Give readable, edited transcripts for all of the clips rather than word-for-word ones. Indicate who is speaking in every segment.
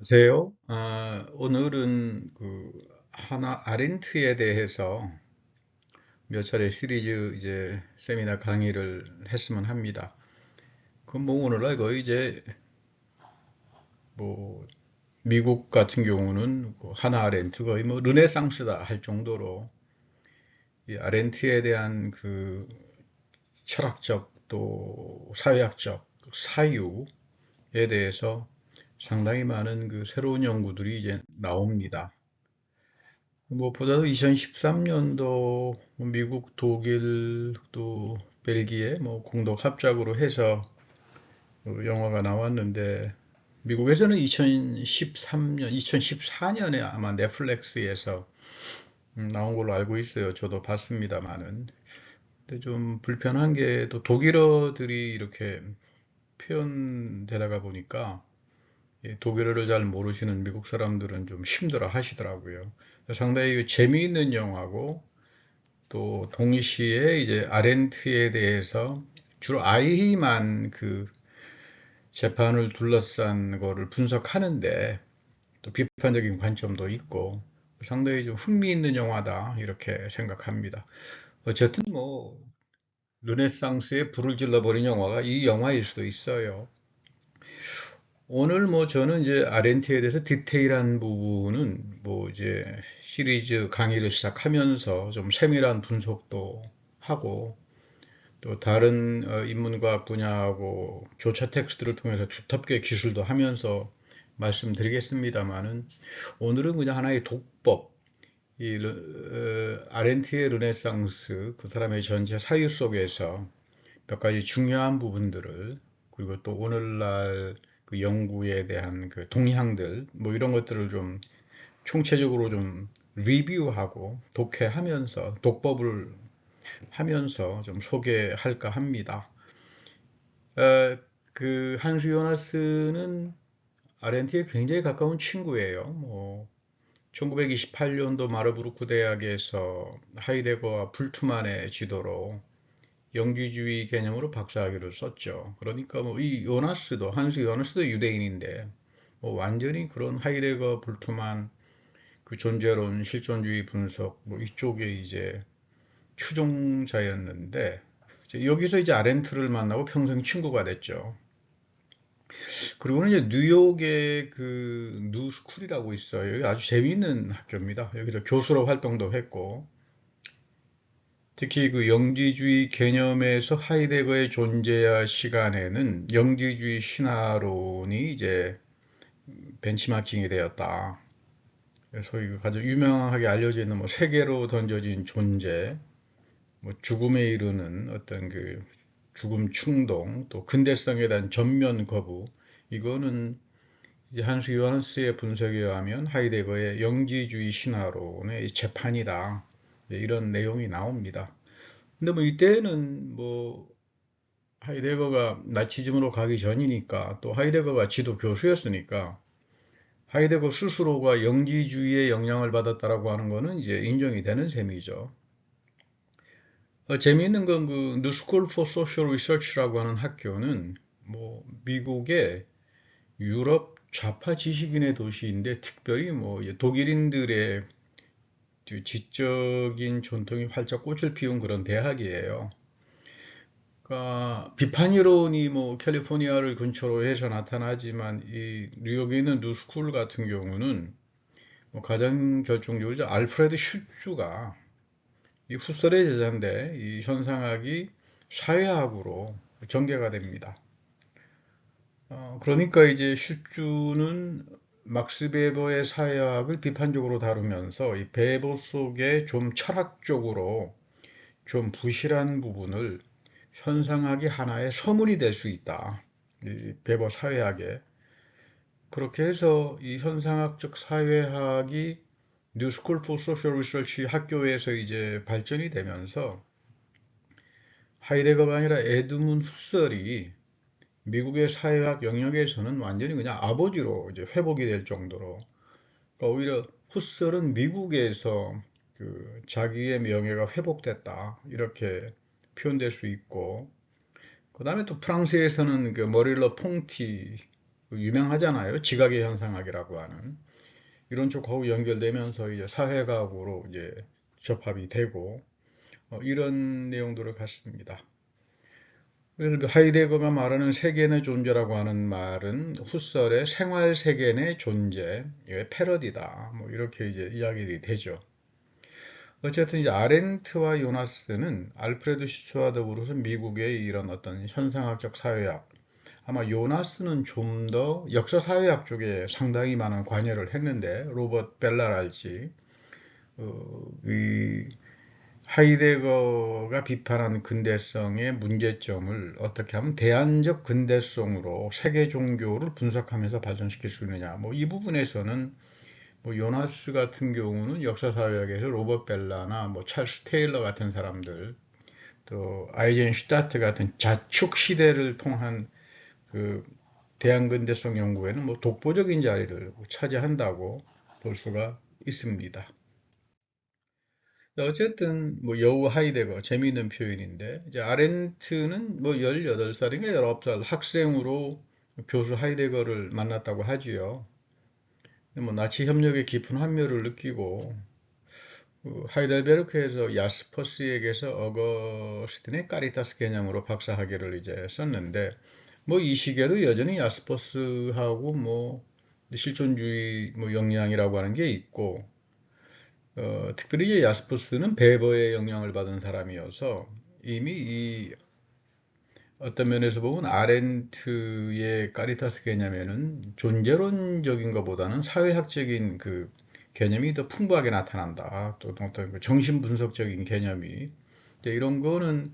Speaker 1: 안녕하세요. 오늘은 그 하나 아렌트에 대해서 몇 차례 시리즈 이제 세미나 강의를 했으면 합니다. 그럼 뭐 오늘날 거의 이제 뭐 미국 같은 경우는 그 하나 아렌트 거의 뭐 르네상스다 할 정도로 이 아렌트에 대한 그 철학적 또 사회학적 사유에 대해서 상당히 많은 그 새로운 연구들이 이제 나옵니다. 무엇보다도 2013년도 미국, 독일, 또 벨기에 뭐 공동 합작으로 해서 그 영화가 나왔는데 미국에서는 2013년, 2014년에 아마 넷플릭스에서 나온 걸로 알고 있어요. 저도 봤습니다만은. 근데 좀 불편한 게 또 독일어들이 이렇게 표현되다가 보니까 독일어를 잘 모르시는 미국 사람들은 좀 힘들어 하시더라고요. 상당히 재미있는 영화고 또 동시에 이제 아렌트에 대해서 주로 아이만 그 재판을 둘러싼 거를 분석하는데 또 비판적인 관점도 있고 상당히 좀 흥미있는 영화다 이렇게 생각합니다. 어쨌든 뭐 르네상스에 불을 질러버린 영화가 이 영화일 수도 있어요. 오늘 뭐 저는 이제 아렌트에 대해서 디테일한 부분은 뭐 이제 시리즈 강의를 시작하면서 좀 세밀한 분석도 하고 또 다른 인문과학 분야하고 교차 텍스트를 통해서 두텁게 기술도 하면서 말씀드리겠습니다만은 오늘은 그냥 하나의 독법, 아렌트의 르네상스 그 사람의 전체 사유 속에서 몇 가지 중요한 부분들을 그리고 또 오늘날 그 연구에 대한 그 동향들 뭐 이런 것들을 좀 총체적으로 좀 리뷰하고 독해하면서 독법을 하면서 좀 소개할까 합니다. 어, 그 한수 요나스는 아렌티에 굉장히 가까운 친구예요. 뭐 1928년도 마르부르크 대학에서 하이데거와 불트만의 지도로 영지주의 개념으로 박사학위를 썼죠. 그러니까 뭐 이 요나스도 한수 요나스도 유대인인데 뭐 완전히 그런 하이데거, 불트만 그 존재론, 실존주의 분석 뭐 이쪽에 이제 추종자였는데 여기서 이제 아렌트를 만나고 평생 친구가 됐죠. 그리고는 이제 뉴욕의 그 뉴스쿨이라고 있어요. 여기 아주 재미있는 학교입니다. 여기서 교수로 활동도 했고 특히 그 영지주의 개념에서 하이데거의 존재와 시간에는 영지주의 신화론이 이제 벤치마킹이 되었다. 소위 그 가장 유명하게 알려져 있는 뭐 세계로 던져진 존재, 뭐 죽음에 이르는 어떤 그 죽음 충동, 또 근대성에 대한 전면 거부, 이거는 이제 한수 요하는스의 분석에 의하면 하이데거의 영지주의 신화론의 재판이다. 이런 내용이 나옵니다. 근데 뭐 이때는 뭐 하이데거가 나치즘으로 가기 전이니까 또 하이데거가 지도 교수였으니까 하이데거 스스로가 영지주의의 영향을 받았다라고 하는 거는 이제 인정이 되는 셈이죠. 재미있는 건 그 New School for Social Research라고 하는 학교는 뭐 미국의 유럽 좌파 지식인의 도시인데 특별히 뭐 독일인들의 지적인 전통이 활짝 꽃을 피운 그런 대학이에요. 그러니까 비판 이론이 뭐 캘리포니아를 근처로 해서 나타나지만 이 뉴욕에 있는 뉴스쿨 같은 경우는 뭐 가장 결정적으로 알프레드 슈츠가 이 후설의 제자인데 이 현상학이 사회학으로 전개가 됩니다. 그러니까 이제 슈츠는 막스 베버의 사회학을 비판적으로 다루면서 이 베버 속에 좀 철학적으로 좀 부실한 부분을 현상학이 하나의 서문이 될 수 있다. 이 베버 사회학에. 그렇게 해서 이 현상학적 사회학이 뉴 스쿨 포 소셜 리서치 학교에서 이제 발전이 되면서 하이데거가 아니라 에드문 후설이 미국의 사회학 영역에서는 완전히 그냥 아버지로 이제 회복이 될 정도로 그러니까 오히려 후설은 미국에서 그 자기의 명예가 회복됐다 이렇게 표현될 수 있고 그 다음에 또 프랑스에서는 그 머릴러 퐁티의 유명하잖아요. 지각의 현상학이라고 하는 이런 쪽하고 연결되면서 이제 사회과학으로 이제 접합이 되고 이런 내용들을 갖습니다. 하이데거가 말하는 세계 내 존재라고 하는 말은 후설의 생활 세계 내 존재, 패러디다. 뭐 이렇게 이제 이야기들이 되죠. 어쨌든 이제 아렌트와 요나스는 알프레드 슈츠와 더불어서 미국의 이런 어떤 현상학적 사회학, 아마 요나스는 좀 더 역사사회학 쪽에 상당히 많은 관여를 했는데 로버트 벨라랄지 이 하이데거가 비판한 근대성의 문제점을 어떻게 하면 대안적 근대성으로 세계 종교를 분석하면서 발전시킬 수 있느냐. 뭐 이 부분에서는 뭐 요나스 같은 경우는 역사사회학에서 로버트 벨라나 뭐 찰스 테일러 같은 사람들, 또 아이젠 슈타트 같은 자축 시대를 통한 그 대안근대성 연구에는 뭐 독보적인 자리를 차지한다고 볼 수가 있습니다. 어쨌든 뭐 여우 하이데거 재미있는 표현인데 이제 아렌트는 뭐 18살인가 19살 학생으로 교수 하이데거를 만났다고 하지요. 뭐 나치 협력에 깊은 환멸을 느끼고 하이델베르크에서 야스퍼스에게서 어거스틴의 카리타스 개념으로 박사학위를 이제 썼는데 뭐 이 시기에도 여전히 야스퍼스하고 뭐 실존주의 뭐 영향이라고 하는 게 있고 특별히 이제 야스퍼스는 베버의 영향을 받은 사람이어서 이미 이 어떤 면에서 보면 아렌트의 카리타스 개념에는 존재론적인 것보다는 사회학적인 그 개념이 더 풍부하게 나타난다. 또 어떤 그 정신분석적인 개념이 이런 거는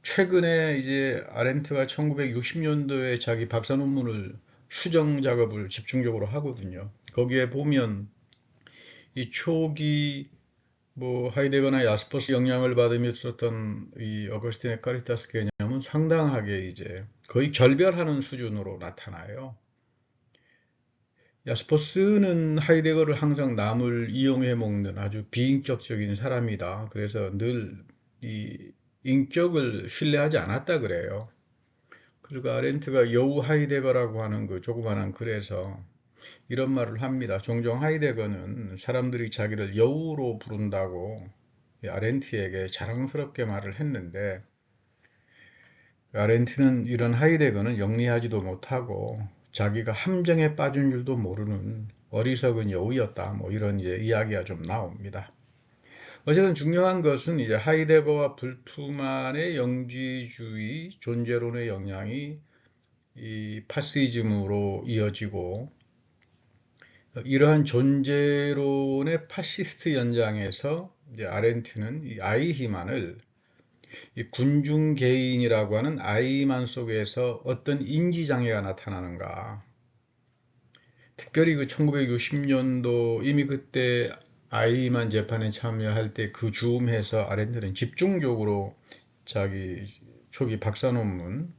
Speaker 1: 최근에 이제 아렌트가 1960년도에 자기 박사 논문을 수정 작업을 집중적으로 하거든요. 거기에 보면 이 초기 뭐 하이데거나 야스퍼스 영향을 받으며 썼던 이 어거스틴의 카리타스 개념은 상당하게 이제 거의 결별하는 수준으로 나타나요. 야스퍼스는 하이데거를 항상 남을 이용해 먹는 아주 비인격적인 사람이다. 그래서 늘 이 인격을 신뢰하지 않았다 그래요. 그리고 아렌트가 여우 하이데거라고 하는 그 조그만한 글에서 이런 말을 합니다. 종종 하이데거는 사람들이 자기를 여우로 부른다고 아렌트에게 자랑스럽게 말을 했는데 아렌트는 이런 하이데거는 영리하지도 못하고 자기가 함정에 빠진 줄도 모르는 어리석은 여우였다. 뭐 이런 이야기가 좀 나옵니다. 어쨌든 중요한 것은 이제 하이데거와 불투만의 영지주의 존재론의 영향이 이 파시즘으로 이어지고 이러한 존재론의 파시스트 연장에서 이제 아렌트는 이 아이히만을 이 군중 개인이라고 하는 아이히만 속에서 어떤 인지장애가 나타나는가. 특별히 그 1960년도 이미 그때 아이히만 재판에 참여할 때 그 즈음해서 아렌트는 집중적으로 자기 초기 박사 논문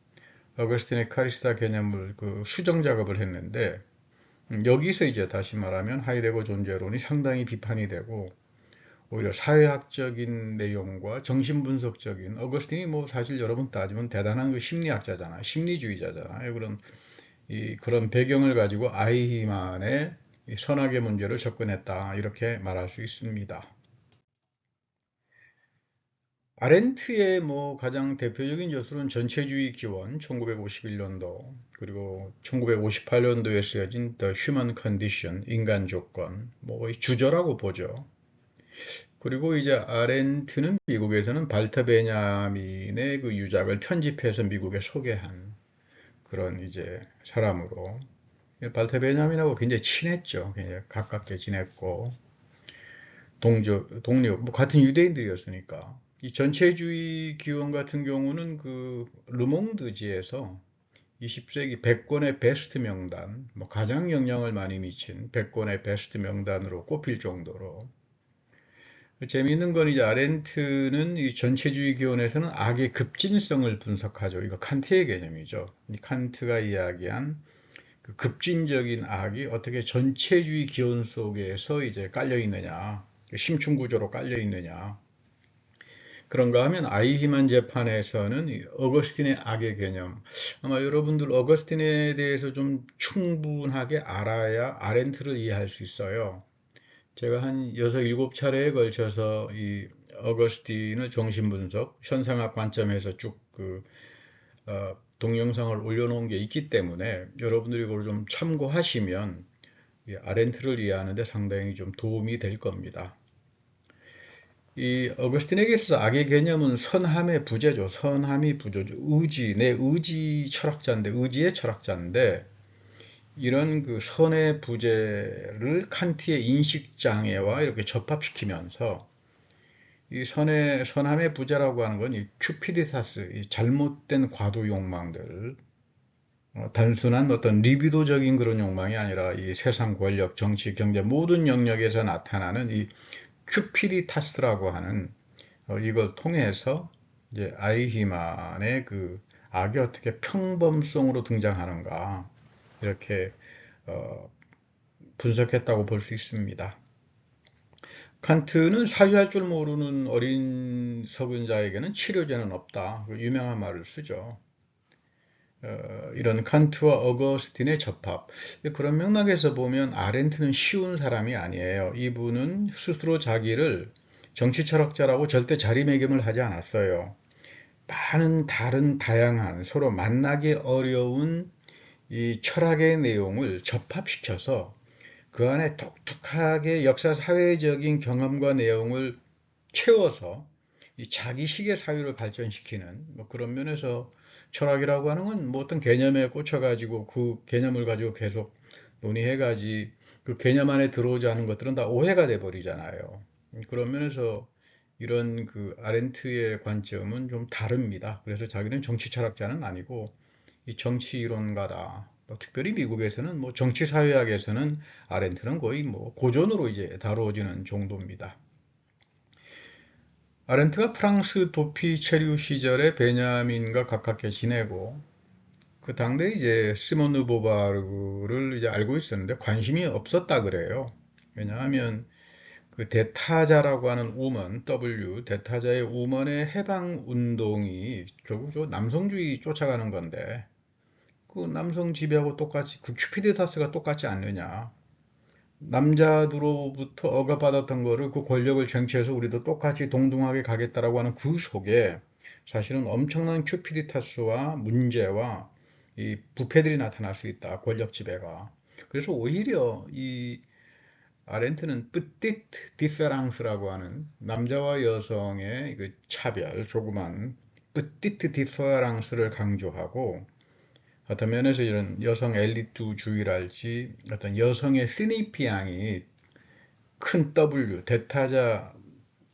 Speaker 1: 어거스틴의 카리스타 개념을 그 수정 작업을 했는데 여기서 이제 다시 말하면 하이데거 존재론이 상당히 비판이 되고 오히려 사회학적인 내용과 정신분석적인 어거스틴이 뭐 사실 여러분 따지면 대단한 그 심리학자잖아요. 심리주의자잖아요. 그런 배경을 가지고 아이히만의 선악의 문제를 접근했다. 이렇게 말할 수 있습니다. 아렌트의 뭐 가장 대표적인 저술은 전체주의 기원 1951년도 그리고 1958년도에 쓰여진 The Human Condition 인간 조건 뭐 거의 주저라고 보죠. 그리고 이제 아렌트는 미국에서는 발터 베냐민의 그 유작을 편집해서 미국에 소개한 그런 이제 사람으로 발터 베냐민하고 굉장히 친했죠. 굉장히 가깝게 지냈고 동료 뭐 같은 유대인들이었으니까 이 전체주의 기원 같은 경우는 그 르몽드지에서 20세기 100권의 베스트 명단, 뭐 가장 영향을 많이 미친 100권의 베스트 명단으로 꼽힐 정도로 재미있는 건 이제 아렌트는 이 전체주의 기원에서는 악의 급진성을 분석하죠. 이거 칸트의 개념이죠. 이 칸트가 이야기한 그 급진적인 악이 어떻게 전체주의 기원 속에서 이제 깔려 있느냐, 심층 구조로 깔려 있느냐. 그런가 하면 아이히만 재판에서는 이 어거스틴의 악의 개념, 아마 여러분들 어거스틴에 대해서 좀 충분하게 알아야 아렌트를 이해할 수 있어요. 제가 한 6, 7차례에 걸쳐서 이 어거스틴의 정신분석, 현상학 관점에서 쭉 동영상을 올려놓은 게 있기 때문에 여러분들이 그걸 좀 참고하시면 이 아렌트를 이해하는 데 상당히 좀 도움이 될 겁니다. 이 어거스틴에게 있어서 악의 개념은 선함의 부재죠. 선함이 부재죠. 의지, 내 의지 철학자인데, 의지의 철학자인데, 이런 그 선의 부재를 칸트의 인식장애와 이렇게 접합시키면서 이 선함의 부재라고 하는 건 이 큐피디타스, 이 잘못된 과도 욕망들, 단순한 어떤 리비도적인 그런 욕망이 아니라 이 세상 권력, 정치, 경제 모든 영역에서 나타나는 이 큐피디타스라고 하는 이걸 통해서 이제 아이히만의 그 악이 어떻게 평범성으로 등장하는가 이렇게 분석했다고 볼 수 있습니다. 칸트는 사유할 줄 모르는 어린 서근자에게는 치료제는 없다. 그 유명한 말을 쓰죠. 이런 칸트와 어거스틴의 접합. 그런 맥락에서 보면 아렌트는 쉬운 사람이 아니에요. 이분은 스스로 자기를 정치 철학자라고 절대 자리매김을 하지 않았어요. 많은 다른 다양한 서로 만나기 어려운 이 철학의 내용을 접합시켜서 그 안에 독특하게 역사 사회적인 경험과 내용을 채워서 이 자기식의 사유를 발전시키는 뭐 그런 면에서 철학이라고 하는 건 뭐 어떤 개념에 꽂혀가지고 그 개념을 가지고 계속 논의해가지 그 개념 안에 들어오지 않은 것들은 다 오해가 돼 버리잖아요. 그런 면에서 이런 그 아렌트의 관점은 좀 다릅니다. 그래서 자기는 정치 철학자는 아니고 이 정치 이론가다. 뭐 특별히 미국에서는 뭐 정치 사회학에서는 아렌트는 거의 뭐 고전으로 이제 다루어지는 정도입니다. 아렌트가 프랑스 도피 체류 시절에 베냐민과 가깝게 지내고 그 당대 이제 시몬 르 보바르를 이제 알고 있었는데 관심이 없었다 그래요. 왜냐하면 그 대타자라고 하는 우먼 W 대타자의 우먼의 해방 운동이 결국 저 남성주의 쫓아가는 건데 그 남성 지배하고 똑같이 그 큐피디타스가 똑같지 않느냐. 남자들로부터 억압받았던 거를 그 권력을 쟁취해서 우리도 똑같이 동등하게 가겠다라고 하는 그 속에 사실은 엄청난 큐피디타스와 문제와 이 부패들이 나타날 수 있다. 권력 지배가. 그래서 오히려 이 아렌트는 뿌띠트 디페랑스라고 하는 남자와 여성의 그 차별, 조그만 뿌띠트 디페랑스를 강조하고 어떤 면에서 이런 여성 엘리트주의랄지 어떤 여성의 시니피앙이 큰 W, 대타자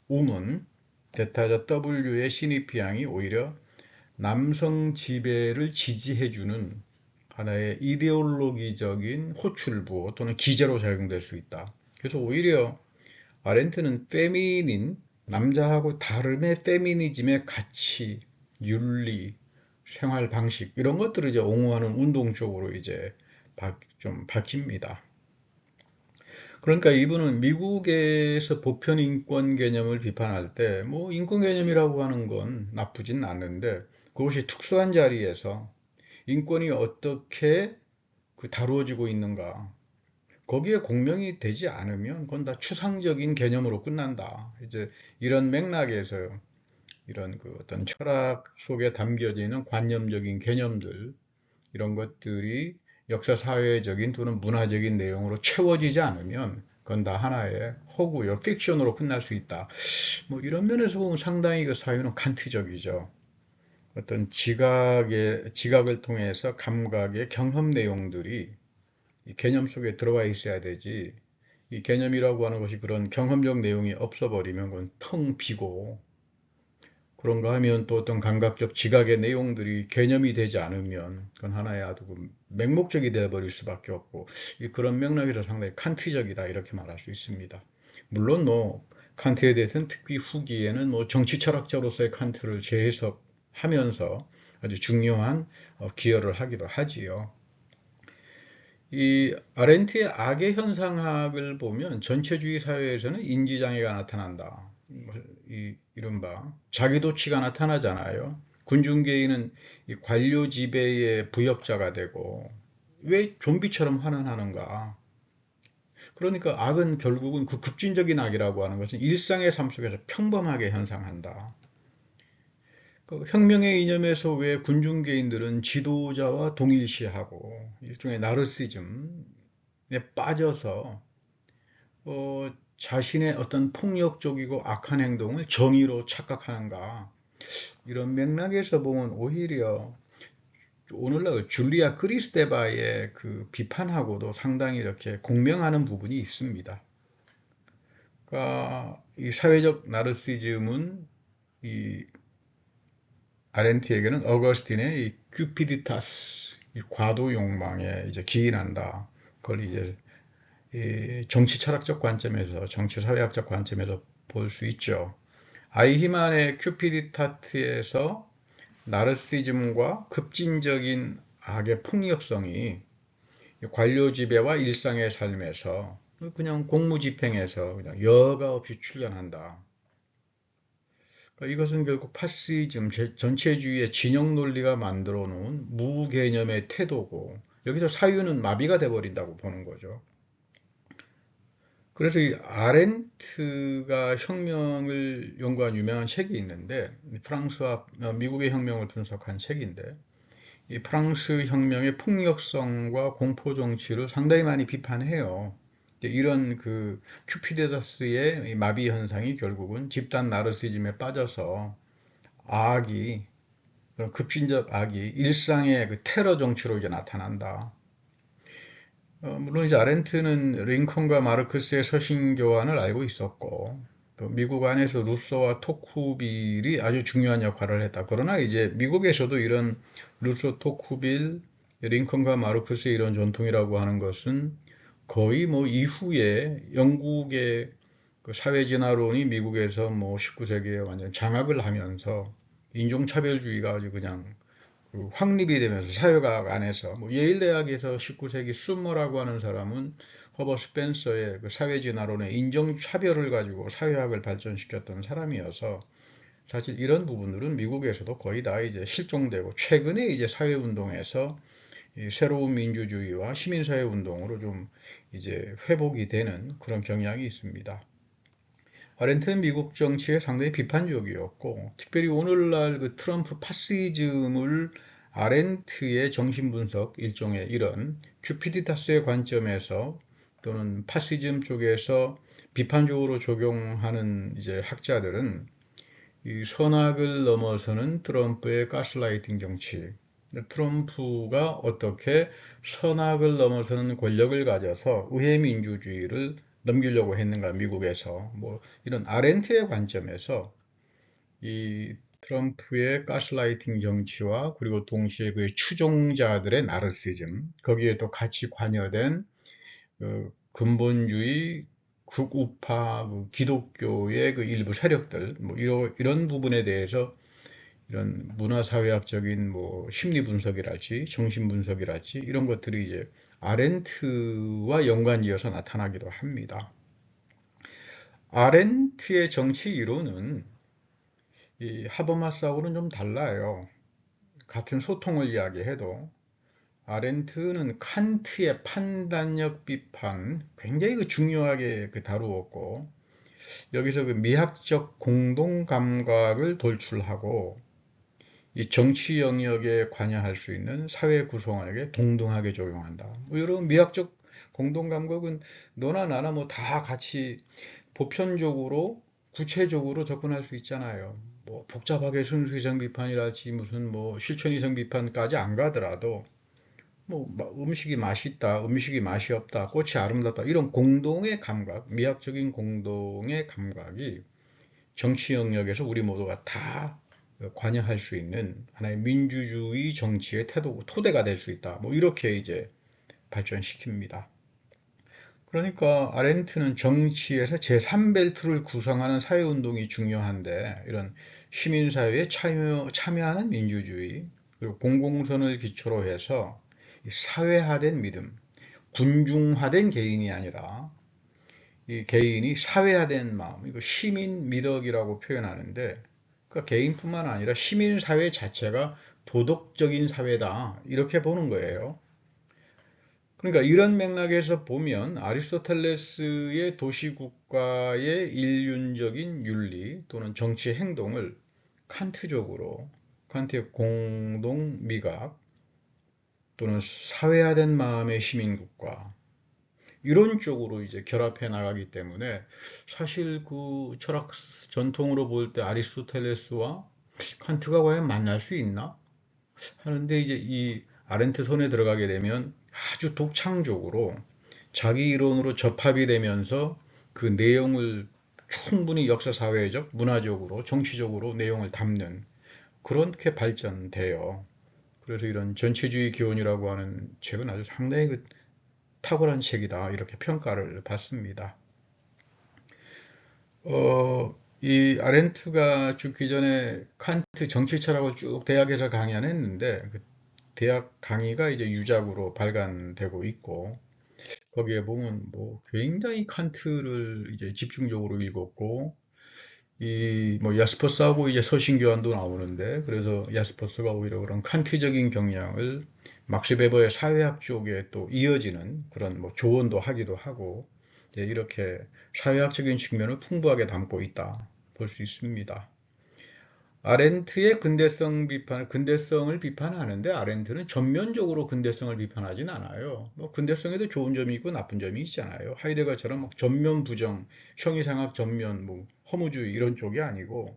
Speaker 1: 우문, 대타자 W의 시니피앙이 오히려 남성 지배를 지지해주는 하나의 이데올로기적인 호출부 또는 기제로 작용될 수 있다. 그래서 오히려 아렌트는 페미닌, 남자하고 다름의 페미니즘의 가치, 윤리, 생활 방식 이런 것들을 이제 옹호하는 운동 쪽으로 이제 좀 바뀝니다. 그러니까 이분은 미국에서 보편 인권 개념을 비판할 때 뭐 인권 개념이라고 하는 건 나쁘진 않는데 그것이 특수한 자리에서 인권이 어떻게 그 다루어지고 있는가 거기에 공명이 되지 않으면 그건 다 추상적인 개념으로 끝난다. 이제 이런 맥락에서 이런 그 어떤 철학 속에 담겨지는 관념적인 개념들 이런 것들이 역사 사회적인 또는 문화적인 내용으로 채워지지 않으면 그건 다 하나의 허구요, 픽션으로 끝날 수 있다. 뭐 이런 면에서 보면 상당히 그 사유는 칸트적이죠. 어떤 지각을 통해서 감각의 경험 내용들이 이 개념 속에 들어와 있어야 되지. 이 개념이라고 하는 것이 그런 경험적 내용이 없어버리면 그건 텅 비고 그런가 하면 또 어떤 감각적 지각의 내용들이 개념이 되지 않으면 그건 하나의 아주 맹목적이 되어버릴 수밖에 없고 그런 맥락에서 상당히 칸트적이다 이렇게 말할 수 있습니다. 물론 뭐 칸트에 대해서는 특히 후기에는 뭐 정치 철학자로서의 칸트를 재해석하면서 아주 중요한 기여를 하기도 하지요. 이 아렌트의 악의 현상학을 보면 전체주의 사회에서는 인지장애가 나타난다. 이른바 자기도취가 나타나잖아요. 군중개인은 이 관료 지배의 부역자가 되고 왜 좀비처럼 환원하는가? 그러니까 악은 결국은 그 급진적인 악이라고 하는 것은 일상의 삶 속에서 평범하게 현상한다. 그 혁명의 이념에서 왜 군중개인들은 지도자와 동일시하고 일종의 나르시즘에 빠져서 자신의 어떤 폭력적이고 악한 행동을 정의로 착각하는가? 이런 맥락에서 보면 오히려 오늘날 줄리아 그리스데바의 그 비판하고도 상당히 이렇게 공명하는 부분이 있습니다. 그러니까 이 사회적 나르시즘은 이 아렌트에게는 어거스틴의 이 큐피디타스, 이 과도 욕망에 이제 기인한다. 그걸 이제 이 정치 철학적 관점에서, 정치 사회학적 관점에서 볼 수 있죠. 아이히만의 큐피디타트에서 나르시즘과 급진적인 악의 폭력성이 관료 지배와 일상의 삶에서 그냥 공무집행에서 그냥 여과 없이 출현한다. 이것은 결국 파시즘, 전체주의의 진영 논리가 만들어 놓은 무개념의 태도고 여기서 사유는 마비가 돼버린다고 보는 거죠. 그래서 이 아렌트가 혁명을 연구한 유명한 책이 있는데 프랑스와 미국의 혁명을 분석한 책인데 이 프랑스 혁명의 폭력성과 공포 정치를 상당히 많이 비판해요. 이런 그 큐피데다스의 마비 현상이 결국은 집단 나르시즘에 빠져서 악이 그런 급진적 악이 일상의 그 테러 정치로 이제 나타난다. 물론 이제 아렌트는 링컨과 마르크스의 서신 교환을 알고 있었고 또 미국 안에서 루소와 토쿠빌이 아주 중요한 역할을 했다. 그러나 이제 미국에서도 이런 루소, 토쿠빌, 링컨과 마르크스의 이런 전통이라고 하는 것은 거의 뭐 이후에 영국의 그 사회진화론이 미국에서 뭐 19세기에 완전 장악을 하면서 인종차별주의가 아주 그냥 그 확립이 되면서 사회과학 안에서 뭐 예일 대학에서 19세기 숨머라고 하는 사람은 허버 스펜서의 그 사회진화론의 인종차별을 가지고 사회학을 발전시켰던 사람이어서 사실 이런 부분들은 미국에서도 거의 다 이제 실종되고 최근에 이제 사회운동에서 이 새로운 민주주의와 시민사회 운동으로 좀 이제 회복이 되는 그런 경향이 있습니다. 아렌트는 미국 정치에 상당히 비판적이었고, 특별히 오늘날 그 트럼프 파시즘을 아렌트의 정신분석, 일종의 이런 큐피디타스의 관점에서 또는 파시즘 쪽에서 비판적으로 적용하는 이제 학자들은 이 선악을 넘어서는 트럼프의 가스라이팅 정치, 트럼프가 어떻게 선악을 넘어서는 권력을 가져서 의회 민주주의를 넘기려고 했는가 미국에서 뭐 이런 아렌트의 관점에서 이 트럼프의 가스라이팅 정치와 그리고 동시에 그의 추종자들의 나르시즘 거기에 또 같이 관여된 그 근본주의 극우파 그 기독교의 그 일부 세력들 뭐 이런 부분에 대해서 이런 문화사회학적인 뭐 심리 분석이랄지 정신 분석이랄지 이런 것들이 이제 아렌트와 연관지어서 나타나기도 합니다. 아렌트의 정치 이론은 이 하버마스하고는 좀 달라요. 같은 소통을 이야기해도 아렌트는 칸트의 판단력 비판 굉장히 그 중요하게 그 다루었고 여기서 그 미학적 공동 감각을 돌출하고 이 정치 영역에 관여할 수 있는 사회 구성원에게 동등하게 적용한다. 뭐 이런 미학적 공동 감각은 너나 나나 뭐 다 같이 보편적으로 구체적으로 접근할 수 있잖아요. 뭐 복잡하게 순수이성 비판이랄지 무슨 뭐 실천이성 비판까지 안 가더라도 뭐 음식이 맛있다, 음식이 맛이 없다, 꽃이 아름답다 이런 공동의 감각, 미학적인 공동의 감각이 정치 영역에서 우리 모두가 다 관여할 수 있는 하나의 민주주의 정치의 토대가 될 수 있다. 뭐 이렇게 이제 발전시킵니다. 그러니까 아렌트는 정치에서 제3벨트를 구성하는 사회운동이 중요한데 이런 시민사회에 참여하는 민주주의 그리고 공공선을 기초로 해서 사회화된 믿음, 군중화된 개인이 아니라 이 개인이 사회화된 마음, 이거 시민 미덕이라고 표현하는데, 그러니까 개인뿐만 아니라 시민 사회 자체가 도덕적인 사회다, 이렇게 보는 거예요. 그러니까 이런 맥락에서 보면 아리스토텔레스의 도시국가의 일륜적인 윤리 또는 정치 행동을 칸트적으로, 칸트의 공동 미각 또는 사회화된 마음의 시민국가, 이런 쪽으로 이제 결합해 나가기 때문에 사실 그 철학 전통으로 볼 때 아리스토텔레스와 칸트가 과연 만날 수 있나 하는데, 이제 이 아렌트 손에 들어가게 되면 아주 독창적으로 자기 이론으로 접합이 되면서 그 내용을 충분히 역사 사회적, 문화적으로, 정치적으로 내용을 담는 그렇게 발전돼요. 그래서 이런 전체주의 기원이라고 하는 책은 아주 상당히 탁월한 책이다, 이렇게 평가를 받습니다. 이 아렌트가 죽기 전에 칸트 정치 철학을 쭉 대학에서 강연했는데, 그 대학 강의가 이제 유작으로 발간되고 있고, 거기에 보면 뭐 굉장히 칸트를 이제 집중적으로 읽었고, 이 뭐 야스퍼스하고 이제 서신교환도 나오는데, 그래서 야스퍼스가 오히려 그런 칸트적인 경향을 막스 베버의 사회학 쪽에 또 이어지는 그런 뭐 조언도 하기도 하고, 이제 이렇게 사회학적인 측면을 풍부하게 담고 있다 볼 수 있습니다. 아렌트의 근대성을 비판하는데, 아렌트는 전면적으로 근대성을 비판하진 않아요. 뭐 근대성에도 좋은 점이 있고 나쁜 점이 있잖아요. 하이데거처럼 막 전면 부정, 형이상학 전면, 뭐 허무주의 이런 쪽이 아니고,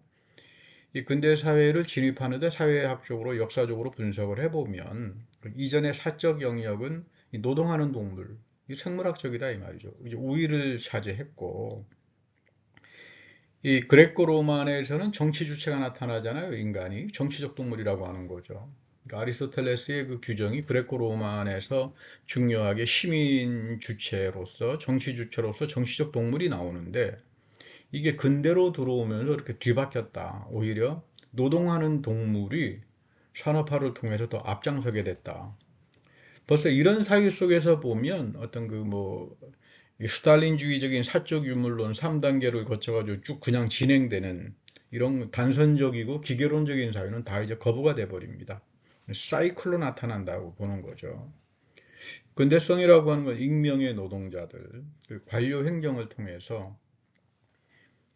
Speaker 1: 이 근대 사회를 진입하는데 사회학적으로 역사적으로 분석을 해보면 그 이전의 사적 영역은 이 노동하는 동물, 이 생물학적이다 이 말이죠. 이제 우위를 차지했고, 이 그레코 로만에서는 정치 주체가 나타나잖아요. 인간이 정치적 동물이라고 하는 거죠. 그러니까 아리스토텔레스의 그 규정이 그레코 로만에서 중요하게 시민 주체로서, 정치 주체로서 정치적 동물이 나오는데, 이게 근대로 들어오면서 이렇게 뒤바뀌었다. 오히려 노동하는 동물이 산업화를 통해서 더 앞장서게 됐다. 벌써 이런 사유 속에서 보면 어떤 그 뭐 스탈린주의적인 사적 유물론 3단계를 거쳐가지고 쭉 그냥 진행되는 이런 단선적이고 기계론적인 사유는 다 이제 거부가 돼 버립니다. 사이클로 나타난다고 보는 거죠. 근대성이라고 하는 건 익명의 노동자들, 그 관료 행정을 통해서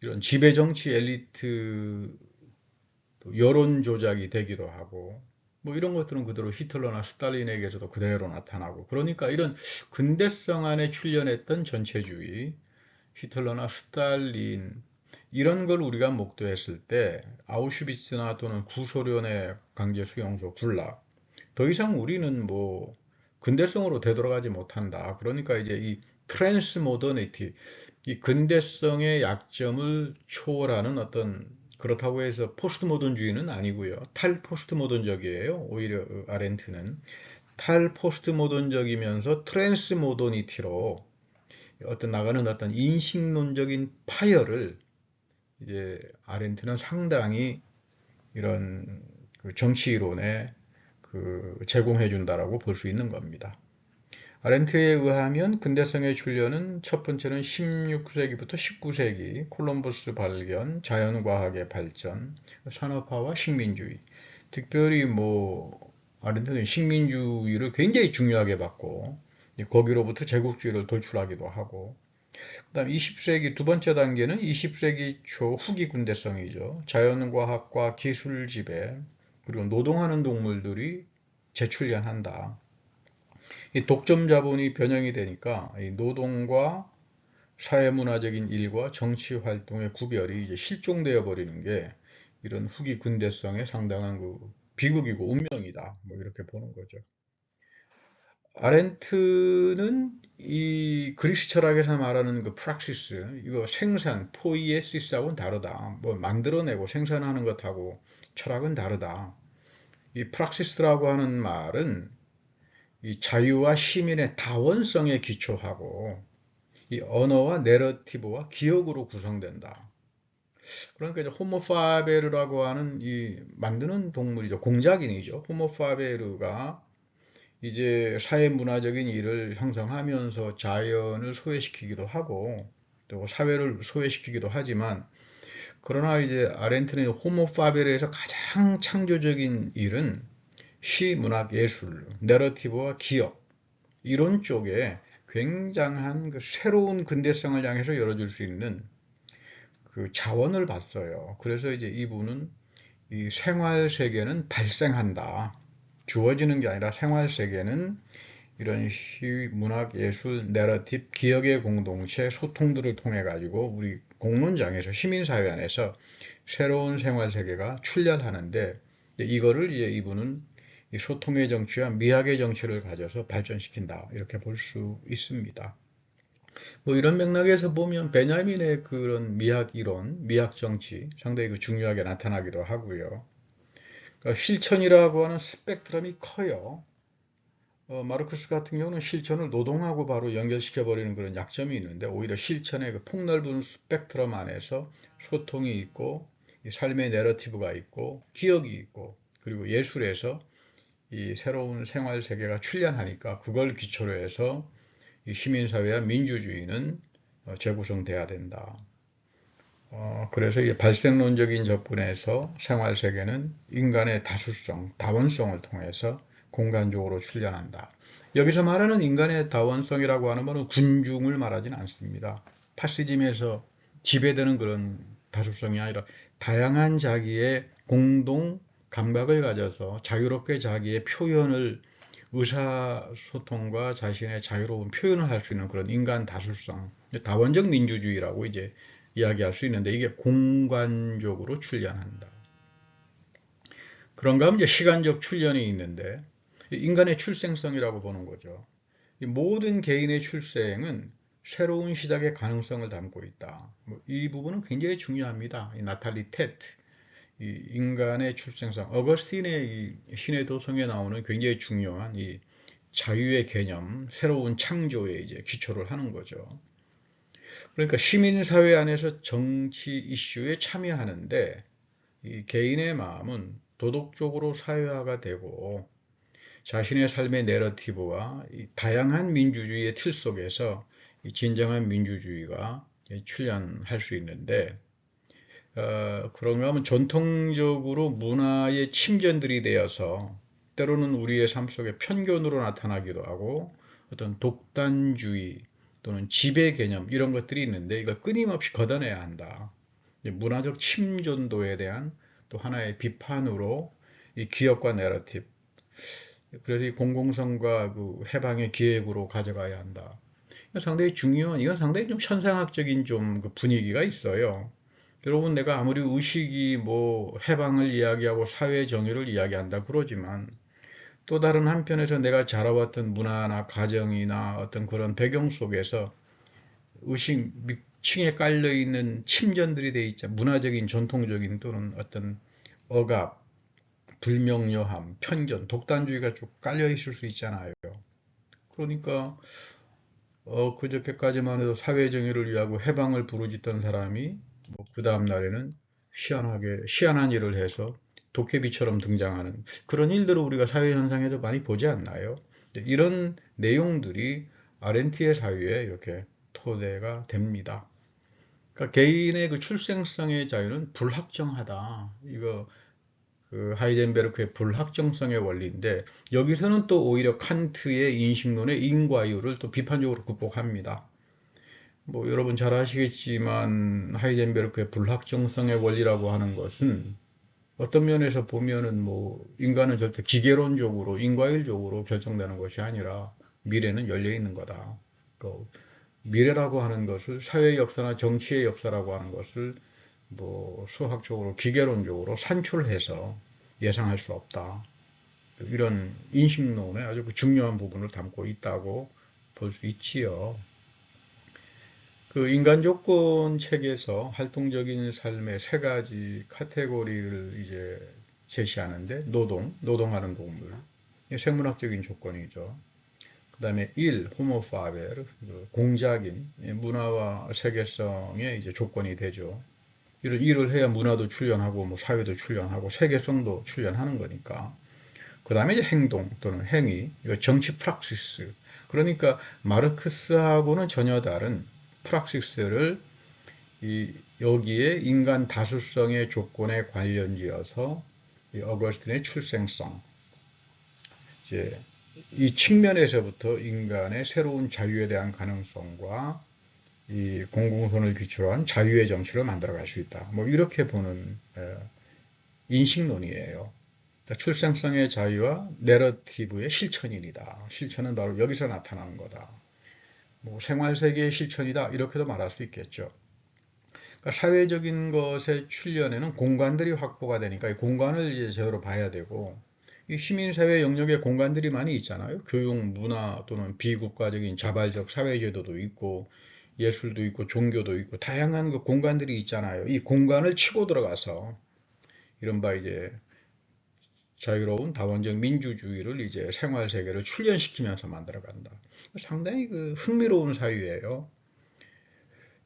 Speaker 1: 이런 지배정치 엘리트 여론 조작이 되기도 하고, 뭐 이런 것들은 그대로 히틀러나 스탈린에게서도 그대로 나타나고, 그러니까 이런 근대성 안에 출현했던 전체주의, 히틀러나 스탈린, 이런 걸 우리가 목도했을 때 아우슈비츠나 또는 구소련의 강제 수용소, 굴락, 더 이상 우리는 뭐 근대성으로 되돌아가지 못한다. 그러니까 이제 이 트랜스 모더니티, 이 근대성의 약점을 초월하는 어떤, 그렇다고 해서 포스트 모던주의는 아니고요. 탈 포스트 모던적이에요. 오히려 아렌트는 탈 포스트 모던적이면서 트랜스 모더니티로 어떤 나가는 어떤 인식론적인 파열을 이제 아렌트는 상당히 이런 그 정치이론에 제공해 준다라고 볼 수 있는 겁니다. 아렌트에 의하면 근대성의 출현은 첫 번째는 16세기부터 19세기 콜럼버스 발견, 자연과학의 발전, 산업화와 식민주의. 특별히 뭐 아렌트는 식민주의를 굉장히 중요하게 봤고, 거기로부터 제국주의를 도출하기도 하고, 그다음 20세기 두 번째 단계는 20세기 초 후기 근대성이죠. 자연과학과 기술 지배, 그리고 노동하는 동물들이 재출현한다. 이 독점 자본이 변형이 되니까 이 노동과 사회문화적인 일과 정치 활동의 구별이 이제 실종되어 버리는 게 이런 후기 근대성의 상당한 그 비극이고 운명이다. 뭐 이렇게 보는 거죠. 아렌트는 이 그리스 철학에서 말하는 그 프락시스, 이거 생산, 포이에시스하고는 다르다. 뭐 만들어내고 생산하는 것하고 철학은 다르다. 이 프락시스라고 하는 말은 이 자유와 시민의 다원성에 기초하고 이 언어와 내러티브와 기억으로 구성된다. 그러니까 이제 호모파베르라고 하는 이 만드는 동물이죠. 공작인이죠. 호모파베르가 이제 사회 문화적인 일을 형성하면서 자연을 소외시키기도 하고, 또 사회를 소외시키기도 하지만, 그러나 이제 아렌트는 호모 파베르에서 가장 창조적인 일은 시, 문학, 예술, 내러티브와 기억, 이론 쪽에 굉장한 그 새로운 근대성을 향해서 열어줄 수 있는 그 자원을 봤어요. 그래서 이제 이분은 이 생활 세계는 발생한다. 주어지는 게 아니라 생활 세계는 이런 시, 문학, 예술, 내러티브, 기억의 공동체, 소통들을 통해 가지고 우리 공론장에서 시민사회 안에서 새로운 생활 세계가 출현하는데, 이거를 이제 이분은 이 소통의 정치와 미학의 정치를 가져서 발전시킨다, 이렇게 볼 수 있습니다. 뭐 이런 맥락에서 보면 베냐민의 그런 미학 이론, 미학 정치 상당히 그 중요하게 나타나기도 하고요. 그러니까 실천이라고 하는 스펙트럼이 커요. 마르크스 같은 경우는 실천을 노동하고 바로 연결시켜 버리는 그런 약점이 있는데, 오히려 실천의 그 폭넓은 스펙트럼 안에서 소통이 있고, 이 삶의 내러티브가 있고, 기억이 있고, 그리고 예술에서 이 새로운 생활 세계가 출현하니까 그걸 기초로 해서 이 시민사회와 민주주의는 재구성돼야 된다. 그래서 이 발생론적인 접근에서 생활 세계는 인간의 다수성, 다원성을 통해서 공간적으로 출현한다. 여기서 말하는 인간의 다원성이라고 하는 것은 군중을 말하지는 않습니다. 파시즘에서 지배되는 그런 다수성이 아니라 다양한 자기의 공동 감각을 가져서 자유롭게 자기의 표현을, 의사소통과 자신의 자유로운 표현을 할 수 있는 그런 인간 다수성, 다원적 민주주의라고 이제 이야기할 수 있는데, 이게 공간적으로 출현한다. 그런가 하면 이제 시간적 출현이 있는데, 인간의 출생성이라고 보는 거죠. 모든 개인의 출생은 새로운 시작의 가능성을 담고 있다. 이 부분은 굉장히 중요합니다. 이 나탈리 테트, 이 인간의 출생성, 어거스틴의 이 신의 도성에 나오는 굉장히 중요한 이 자유의 개념, 새로운 창조에 이제 기초를 하는 거죠. 그러니까 시민사회 안에서 정치 이슈에 참여하는데, 이 개인의 마음은 도덕적으로 사회화가 되고 자신의 삶의 내러티브와 이 다양한 민주주의의 틀 속에서 이 진정한 민주주의가 출현할 수 있는데, 그런가 하면 전통적으로 문화의 침전들이 되어서 때로는 우리의 삶 속에 편견으로 나타나기도 하고, 어떤 독단주의 또는 지배 개념, 이런 것들이 있는데 이걸 끊임없이 걷어내야 한다. 문화적 침전도에 대한 또 하나의 비판으로 이 기업과 내러티브, 그래서 이 공공성과 그 해방의 기획으로 가져가야 한다. 상당히 중요한, 이건 상당히 좀 현상학적인 좀 그 분위기가 있어요. 여러분, 내가 아무리 의식이 뭐 해방을 이야기하고 사회 정의를 이야기한다 그러지만, 또 다른 한편에서 내가 자라왔던 문화나 가정이나 어떤 그런 배경 속에서 의식 밑층에 깔려 있는 침전들이 돼 있자, 문화적인 전통적인 또는 어떤 억압, 불명료함, 편견, 독단주의가 쭉 깔려 있을 수 있잖아요. 그러니까 그저께까지만 해도 사회정의를 위하고 해방을 부르짖던 사람이 뭐그 다음 날에는 희한한 일을 해서 도깨비처럼 등장하는 그런 일들을 우리가 사회 현상에도 많이 보지 않나요? 이런 내용들이 아렌트의 사유에 이렇게 토대가 됩니다. 그러니까 개인의 그 출생성의 자유는 불확정하다. 이거 그 하이젠베르크의 불확정성의 원리인데, 여기서는 또 오히려 칸트의 인식론의 인과율을 또 비판적으로 극복합니다. 뭐 여러분 잘 아시겠지만 하이젠베르크의 불확정성의 원리라고 하는 것은 어떤 면에서 보면은 뭐 인간은 절대 기계론적으로 인과율적으로 결정되는 것이 아니라 미래는 열려 있는 거다. 그 미래라고 하는 것을, 사회 역사나 정치의 역사라고 하는 것을 뭐 수학적으로 기계론적으로 산출해서 예상할 수 없다. 이런 인식론의 아주 중요한 부분을 담고 있다고 볼 수 있지요. 그 인간 조건 책에서 활동적인 삶의 세 가지 카테고리를 이제 제시하는데, 노동하는 동물, 생물학적인 조건이죠. 그 다음에 호모 파베르, 공작인, 문화와 세계성의 이제 조건이 되죠. 이런 일을 해야 문화도 출현하고 뭐 사회도 출현하고 세계성도 출현하는 거니까. 그 다음에 이제 행동 또는 행위, 이거 정치 프락시스. 그러니까 마르크스하고는 전혀 다른 프락시스를 여기에 인간 다수성의 조건에 관련지어서 이 어거스틴의 출생성, 이제 이 측면에서부터 인간의 새로운 자유에 대한 가능성과 이 공공선을 기초한 자유의 정치를 만들어갈 수 있다. 뭐 이렇게 보는 인식론이에요. 그러니까 출생성의 자유와 내러티브의 실천이다. 실천은 바로 여기서 나타나는 거다. 뭐 생활세계의 실천이다. 이렇게도 말할 수 있겠죠. 그러니까 사회적인 것의 출현에는 공간들이 확보가 되니까 이 공간을 이제 제대로 봐야 되고, 이 시민사회 영역에 공간들이 많이 있잖아요. 교육, 문화 또는 비국가적인 자발적 사회제도도 있고, 예술도 있고, 종교도 있고, 다양한 그 공간들이 있잖아요. 이 공간을 치고 들어가서 이른바 이제 자유로운 다원적 민주주의를 이제 생활 세계를 출현시키면서 만들어간다. 상당히 그 흥미로운 사유예요.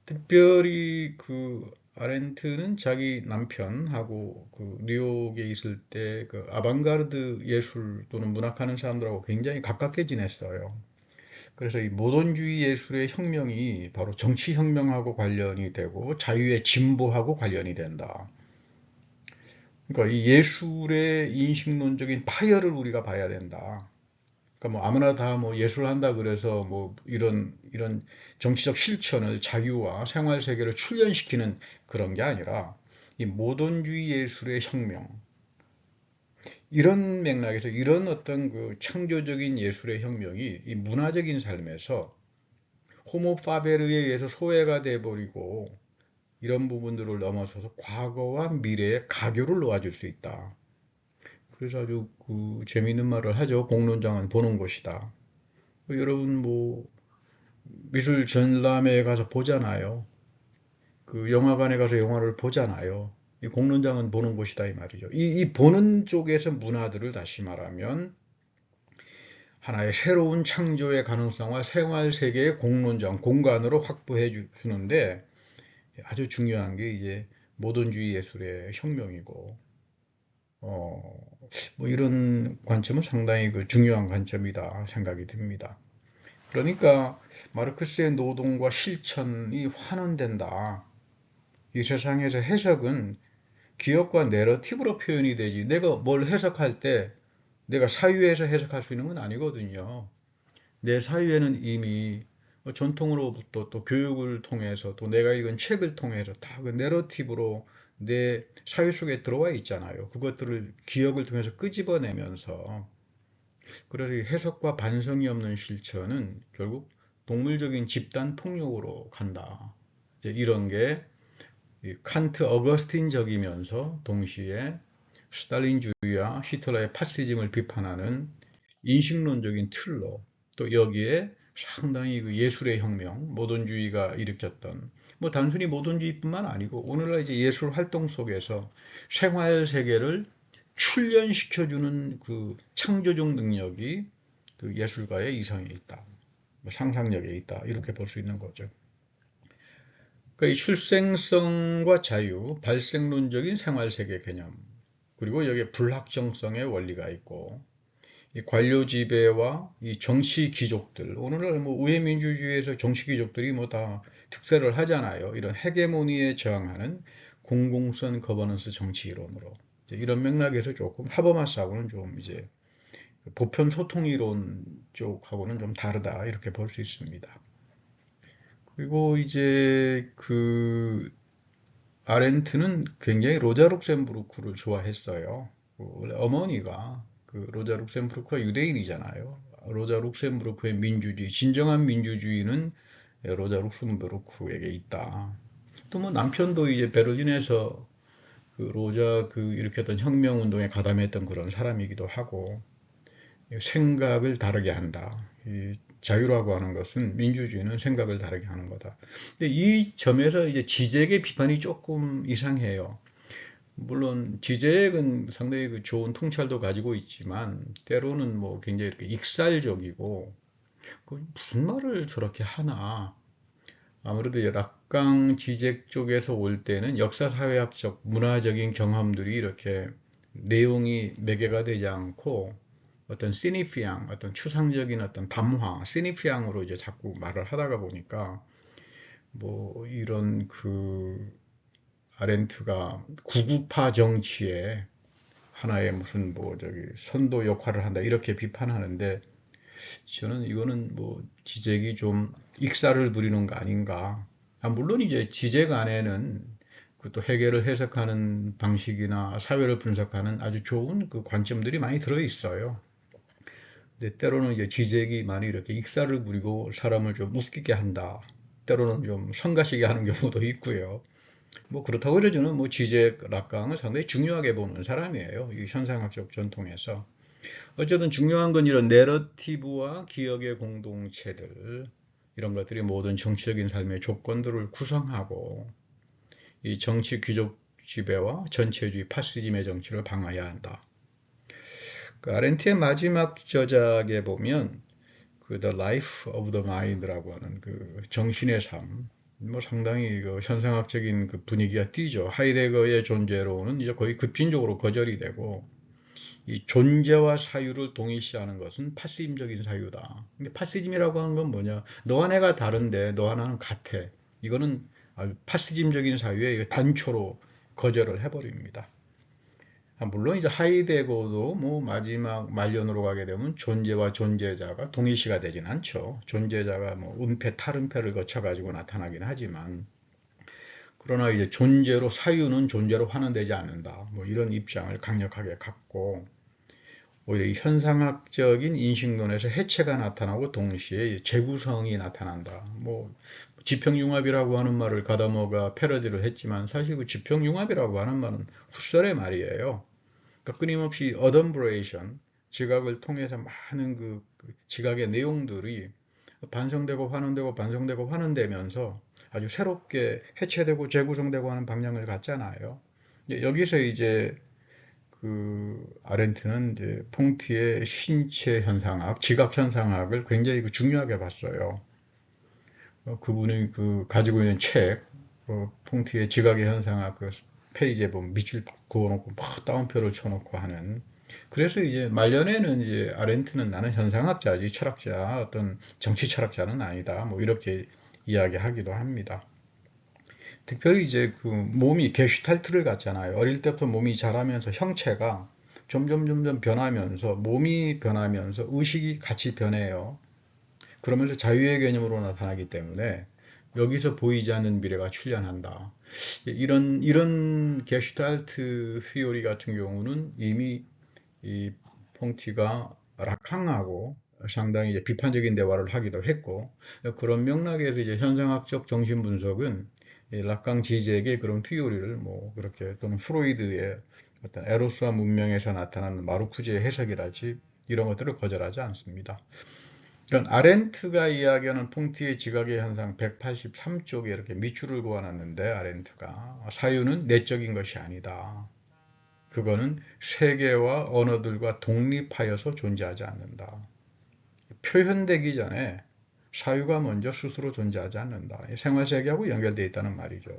Speaker 1: 특별히 그 아렌트는 자기 남편하고 그 뉴욕에 있을 때 그 아방가르드 예술 또는 문학하는 사람들하고 굉장히 가깝게 지냈어요. 그래서 이 모던주의 예술의 혁명이 바로 정치혁명하고 관련이 되고 자유의 진보하고 관련이 된다. 그러니까 이 예술의 인식론적인 파열을 우리가 봐야 된다. 그러니까 뭐 아무나 다 뭐 예술한다 그래서 뭐 이런 정치적 실천을 자유와 생활 세계를 출현시키는 그런 게 아니라 이 모던주의 예술의 혁명, 이런 맥락에서 이런 어떤 그 창조적인 예술의 혁명이 이 문화적인 삶에서 호모 파베르에 의해서 소외가 돼 버리고 이런 부분들을 넘어서서 과거와 미래의 가교를 놓아줄 수 있다. 그래서 아주 그 재미있는 말을 하죠. 공론장은 보는 곳이다. 여러분 뭐 미술 전람회에 가서 보잖아요. 그 영화관에 가서 영화를 보잖아요. 이 공론장은 보는 곳이다 이 말이죠. 이 보는 쪽에서 문화들을 다시 말하면 하나의 새로운 창조의 가능성과 생활 세계의 공론장, 공간으로 확보해 주는데 아주 중요한 게 이제 모던주의 예술의 혁명이고, 뭐 이런 관점은 상당히 그 중요한 관점이다 생각이 듭니다. 그러니까 마르크스의 노동과 실천이 환원된다. 이 세상에서 해석은 기억과 내러티브로 표현이 되지, 내가 뭘 해석할 때 내가 사유에서 해석할 수 있는 건 아니거든요. 내 사유에는 이미 전통으로부터 또 교육을 통해서 또 내가 읽은 책을 통해서 다 그 내러티브로 내 사유 속에 들어와 있잖아요. 그것들을 기억을 통해서 끄집어내면서, 그래서 이 해석과 반성이 없는 실천은 결국 동물적인 집단 폭력으로 간다. 이제 이런 게 칸트 어거스틴적이면서 동시에 스탈린주의와 히틀러의 파시즘을 비판하는 인식론적인 틀로, 또 여기에 상당히 그 예술의 혁명, 모던주의가 일으켰던, 뭐 단순히 모던주의뿐만 아니고 오늘날 이제 예술 활동 속에서 생활 세계를 출현시켜주는 그 창조적 능력이 그 예술가의 이상에 있다, 뭐 상상력에 있다, 이렇게 볼 수 있는 거죠. 그러니까 이 출생성과 자유, 발생론적인 생활세계 개념, 그리고 여기에 불확정성의 원리가 있고, 이 관료 지배와 이 정치 귀족들, 오늘날 뭐 우회민주주의에서 정치 귀족들이 뭐 다 특세를 하잖아요. 이런 헤게모니에 저항하는 공공성 거버넌스 정치 이론으로, 이런 맥락에서 조금 하버마스하고는 좀 이제 보편 소통 이론 쪽하고는 좀 다르다 이렇게 볼 수 있습니다. 그리고 이제 그 아렌트는 굉장히 로자 룩셈부르크를 좋아했어요. 원래 어머니가 그 로자 룩셈부르크가 유대인이잖아요. 로자 룩셈부르크의 민주주의, 진정한 민주주의는 로자 룩셈부르크에게 있다. 또 뭐 남편도 이제 베를린에서 그 로자 그 일으켰던 혁명 운동에 가담했던 그런 사람이기도 하고, 생각을 다르게 한다. 이 자유라고 하는 것은, 민주주의는 생각을 다르게 하는 거다. 근데 이 점에서 이제 지적의 비판이 조금 이상해요. 물론 지적은 상당히 그 좋은 통찰도 가지고 있지만 때로는 뭐 굉장히 이렇게 익살적이고, 무슨 말을 저렇게 하나. 아무래도 락강 지적 쪽에서 올 때는 역사사회학적, 문화적인 경험들이 이렇게 내용이 매개가 되지 않고 어떤 어떤 추상적인 어떤 담화, 시니피앙으로 이제 자꾸 말을 하다가 보니까 뭐 이런 아렌트가 구구파 정치에 하나의 무슨 뭐 저기 선도 역할을 한다 이렇게 비판하는데 저는 이거는 뭐 지적이 좀 익사를 부리는 거 아닌가. 물론 이제 지적 안에는 또 해결을 해석하는 방식이나 사회를 분석하는 아주 좋은 그 관점들이 많이 들어 있어요. 근데 때로는 이제 지적이 많이 이렇게 익사를 부리고 사람을 좀 웃기게 한다. 때로는 좀 성가시게 하는 경우도 있고요. 뭐 그렇다고 해서 저는 뭐 지적 락강을 상당히 중요하게 보는 사람이에요. 이 현상학적 전통에서. 어쨌든 중요한 건 이런 내러티브와 기억의 공동체들, 이런 것들이 모든 정치적인 삶의 조건들을 구성하고 이 정치 귀족 지배와 전체주의 파시즘의 정치를 방어해야 한다. 그 아렌트의 마지막 저작에 보면 그 The Life of the Mind라고 하는 그 정신의 삶, 뭐 상당히 그 현상학적인 그 분위기가 띄죠. 하이데거의 존재로는 이제 거의 급진적으로 거절이 되고 이 존재와 사유를 동일시하는 것은 파시즘적인 사유다. 근데 파시즘이라고 하는 건 뭐냐? 너와 내가 다른데 너와 나는 같아. 이거는 아주 파시즘적인 사유에 단초로 거절을 해버립니다. 물론 이제 하이데거도 뭐 마지막 말년으로 가게 되면 존재와 존재자가 동일시가 되진 않죠. 존재자가 뭐 은폐, 탈은폐를 거쳐가지고 나타나긴 하지만 그러나 이제 존재로 사유는 존재로 환원되지 않는다. 뭐 이런 입장을 강력하게 갖고 오히려 이 현상학적인 인식론에서 해체가 나타나고 동시에 재구성이 나타난다. 뭐 지평융합이라고 하는 말을 가다모가 패러디를 했지만 사실 그 지평융합이라고 하는 말은 훗설의 말이에요. 그러니까 끊임없이 어덤브레이션, 지각을 통해서 많은 그 지각의 내용들이 반성되고 환원되고 반성되고 환원되면서 아주 새롭게 해체되고 재구성되고 하는 방향을 갖잖아요. 여기서 이제 아렌트는 이제 퐁티의 신체 현상학, 지각 현상학을 굉장히 중요하게 봤어요. 그분이 가지고 있는 책, 퐁티의 지각의 현상학 그 페이지에 보면 밑줄 그어놓고 막 따옴표를 쳐놓고 하는. 그래서 이제 말년에는 이제 아렌트는 나는 현상학자지 철학자, 어떤 정치 철학자는 아니다. 뭐 이렇게 이야기하기도 합니다. 특별히 이제 몸이 게슈탈트를 갖잖아요. 어릴 때부터 몸이 자라면서 형체가 점점 변하면서 몸이 변하면서 의식이 같이 변해요. 그러면서 자유의 개념으로 나타나기 때문에 여기서 보이지 않는 미래가 출현한다. 이런 게슈탈트 시오리 같은 경우는 이미 이 퐁티가 락항하고 상당히 이제 비판적인 대화를 하기도 했고 그런 맥락에서 이제 현상학적 정신 분석은 락강 지지에게 그런 티오리를 뭐 그렇게 또는 프로이드의 어떤 에로스와 문명에서 나타나는 마르쿠제의 해석이라지 이런 것들을 거절하지 않습니다. 이런 아렌트가 이야기하는 퐁티의 지각의 현상 183쪽에 이렇게 밑줄을 그어놨는데 아렌트가 사유는 내적인 것이 아니다. 그거는 세계와 언어들과 독립하여서 존재하지 않는다. 표현되기 전에 사유가 먼저 스스로 존재하지 않는다. 생활세계하고 연결되어 있다는 말이죠.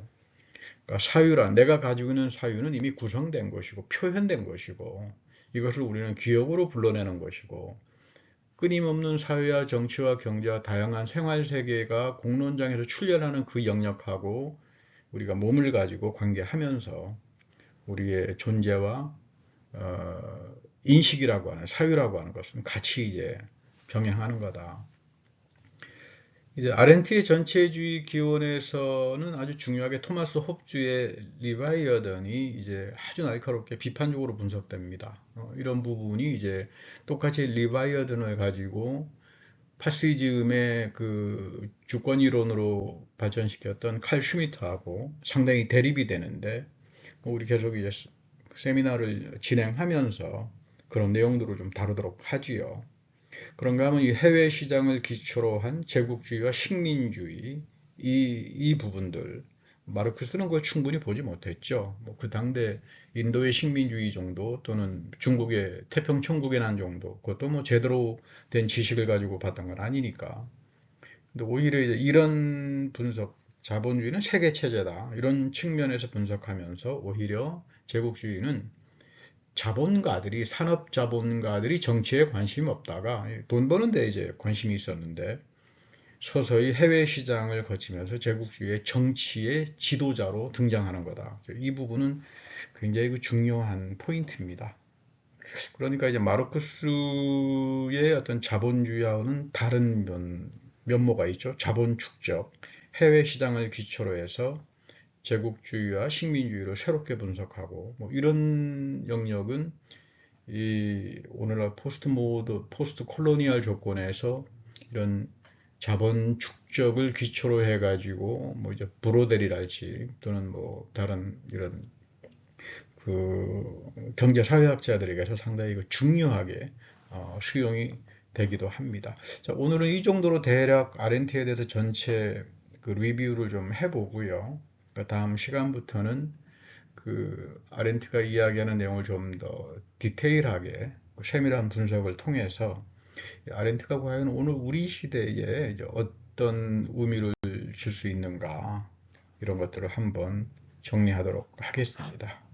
Speaker 1: 그러니까 사유란 내가 가지고 있는 사유는 이미 구성된 것이고 표현된 것이고 이것을 우리는 기억으로 불러내는 것이고 끊임없는 사회와 정치와 경제와 다양한 생활세계가 공론장에서 출현하는 그 영역하고 우리가 몸을 가지고 관계하면서 우리의 존재와 인식이라고 하는 사유라고 하는 것은 같이 이제 병행하는 거다. 이제 아렌트의 전체주의 기원에서는 아주 중요하게 토마스 홉주의 리바이어던이 이제 아주 날카롭게 비판적으로 분석됩니다. 이런 부분이 이제 똑같이 리바이어던을 가지고 파시즘의 그 주권 이론으로 발전시켰던 칼 슈미트하고 상당히 대립이 되는데 우리 계속 이제 세미나를 진행하면서 그런 내용들을 좀 다루도록 하지요. 그런가 하면 이 해외 시장을 기초로 한 제국주의와 식민주의 이 부분들 마르크스는 그걸 충분히 보지 못했죠. 뭐 그 당대 인도의 식민주의 정도 또는 중국의 태평천국의 난 정도 그것도 뭐 제대로 된 지식을 가지고 봤던 건 아니니까. 근데 오히려 이런 분석 자본주의는 세계 체제다 이런 측면에서 분석하면서 오히려 제국주의는 자본가들이 산업 자본가들이 정치에 관심이 없다가 돈 버는 데 이제 관심이 있었는데 서서히 해외 시장을 거치면서 제국주의의 정치의 지도자로 등장하는 거다. 이 부분은 굉장히 중요한 포인트입니다. 그러니까 이제 마르크스의 어떤 자본주의와는 다른 면모가 있죠. 자본 축적, 해외 시장을 기초로 해서 제국주의와 식민주의를 새롭게 분석하고 뭐 이런 영역은 이 오늘날 포스트 콜로니얼 조건에서 이런 자본 축적을 기초로 해가지고 뭐 이제 브로델이랄지 또는 뭐 다른 이런 그 경제 사회학자들에게서 상당히 중요하게 수용이 되기도 합니다. 자, 오늘은 이 정도로 대략 아렌트에 대해서 전체 그 리뷰를 좀 해보고요. 그 다음 시간부터는 그 아렌트가 이야기하는 내용을 좀 더 디테일하게 세밀한 분석을 통해서 아렌트가 과연 오늘 우리 시대에 이제 어떤 의미를 줄 수 있는가 이런 것들을 한번 정리하도록 하겠습니다.